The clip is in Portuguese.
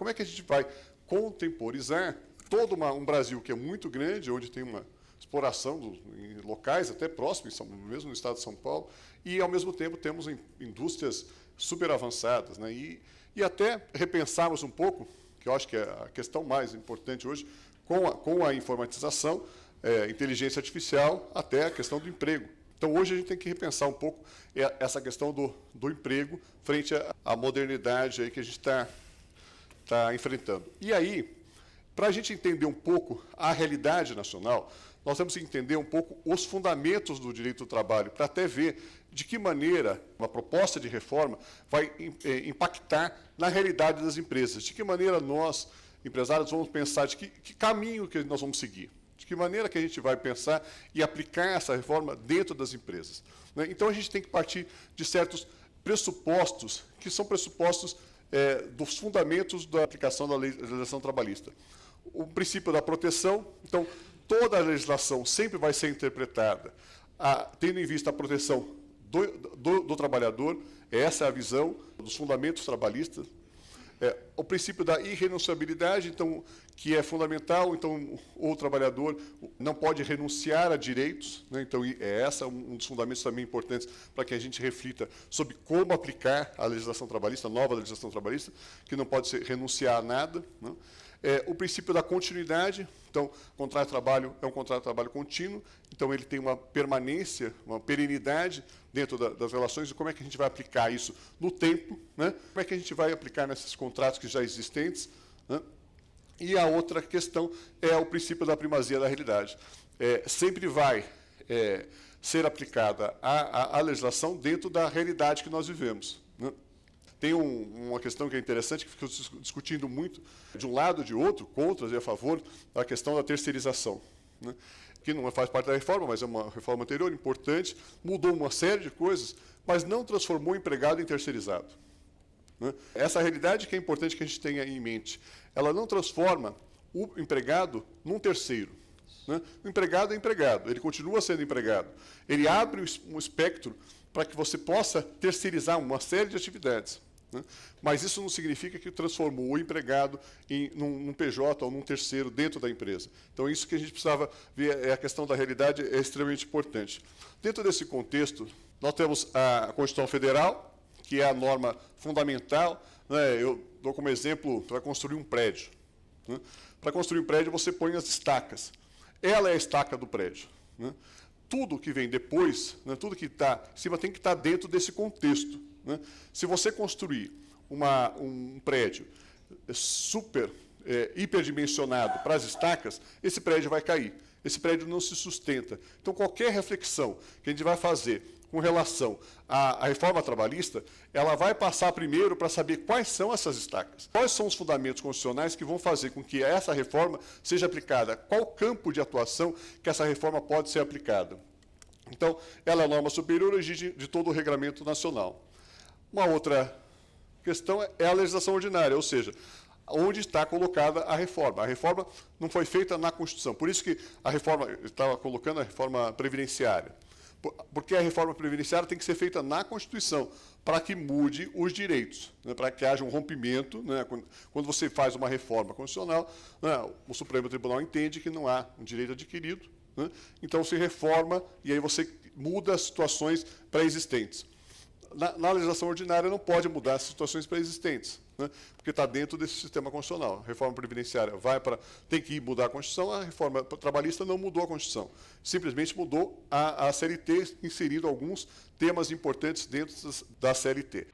como é que a gente vai contemporizar todo um Brasil que é muito grande, onde tem uma exploração em locais até próximos, mesmo no estado de São Paulo, e ao mesmo tempo temos indústrias super avançadas, né? E até repensarmos um pouco, que eu acho que é a questão mais importante hoje, com a informatização, inteligência artificial, até a questão do emprego. Então, hoje a gente tem que repensar um pouco essa questão do emprego frente à modernidade aí que a gente está enfrentando. E aí, para a gente entender um pouco a realidade nacional, nós temos que entender um pouco os fundamentos do direito do trabalho, para até ver de que maneira uma proposta de reforma vai impactar na realidade das empresas, de que maneira nós, empresários, vamos pensar, de que caminho que nós vamos seguir, de que maneira que a gente vai pensar e aplicar essa reforma dentro das empresas, né? Então, a gente tem que partir de certos pressupostos, que são pressupostos dos fundamentos da aplicação da legislação trabalhista. O princípio da proteção, então, toda a legislação sempre vai ser interpretada tendo em vista a proteção do trabalhador, essa é a visão dos fundamentos trabalhistas. O princípio da irrenunciabilidade, então, que é fundamental, então o trabalhador não pode renunciar a direitos, né? Então esse é um dos fundamentos também importantes para que a gente reflita sobre como aplicar a legislação trabalhista, a nova legislação trabalhista, que não pode renunciar a nada, né? O princípio da continuidade, então, contrato de trabalho é um contrato de trabalho contínuo, então ele tem uma permanência, uma perenidade dentro das relações, e como é que a gente vai aplicar isso no tempo, né? Como é que a gente vai aplicar nesses contratos que já existentes, né? E a outra questão é o princípio da primazia da realidade. Sempre vai ser aplicada a legislação dentro da realidade que nós vivemos, né? Tem uma questão que é interessante, que ficou discutindo muito, de um lado e de outro, contra e a favor, a questão da terceirização, né? Que não faz parte da reforma, mas é uma reforma anterior, importante, mudou uma série de coisas, mas não transformou o empregado em terceirizado, né? Essa realidade que é importante que a gente tenha em mente. Ela não transforma o empregado num terceiro, né? O empregado é empregado, ele continua sendo empregado. Ele abre um espectro para que você possa terceirizar uma série de atividades, né? Mas isso não significa que transformou o empregado num PJ ou num terceiro dentro da empresa. Então, isso que a gente precisava ver, a questão da realidade é extremamente importante. Dentro desse contexto, nós temos a Constituição Federal, que é a norma fundamental, né? Eu dou como exemplo, para construir um prédio, né? Para construir um prédio, você põe as estacas. Ela é a estaca do prédio, né? Tudo que vem depois, né, tudo que está em cima tem que estar dentro desse contexto, né? Se você construir um prédio hiperdimensionado para as estacas, esse prédio vai cair. Esse prédio não se sustenta. Então, qualquer reflexão que a gente vai fazer com relação à reforma trabalhista, ela vai passar primeiro para saber quais são essas estacas, quais são os fundamentos constitucionais que vão fazer com que essa reforma seja aplicada, qual campo de atuação que essa reforma pode ser aplicada. Então, ela é a norma superior de todo o regramento nacional. Uma outra questão é a legislação ordinária, ou seja, onde está colocada a reforma. A reforma não foi feita na Constituição, por isso que a reforma, estava colocando a reforma previdenciária. Porque a reforma previdenciária tem que ser feita na Constituição, para que mude os direitos, né, para que haja um rompimento, né, quando você faz uma reforma constitucional, né, o Supremo Tribunal entende que não há um direito adquirido, né, então se reforma e aí você muda as situações pré-existentes. Na legislação ordinária não pode mudar as situações pré-existentes, né, porque está dentro desse sistema constitucional. A reforma previdenciária tem que mudar a Constituição, a reforma trabalhista não mudou a Constituição. Simplesmente mudou a CLT, inserindo alguns temas importantes dentro da CLT.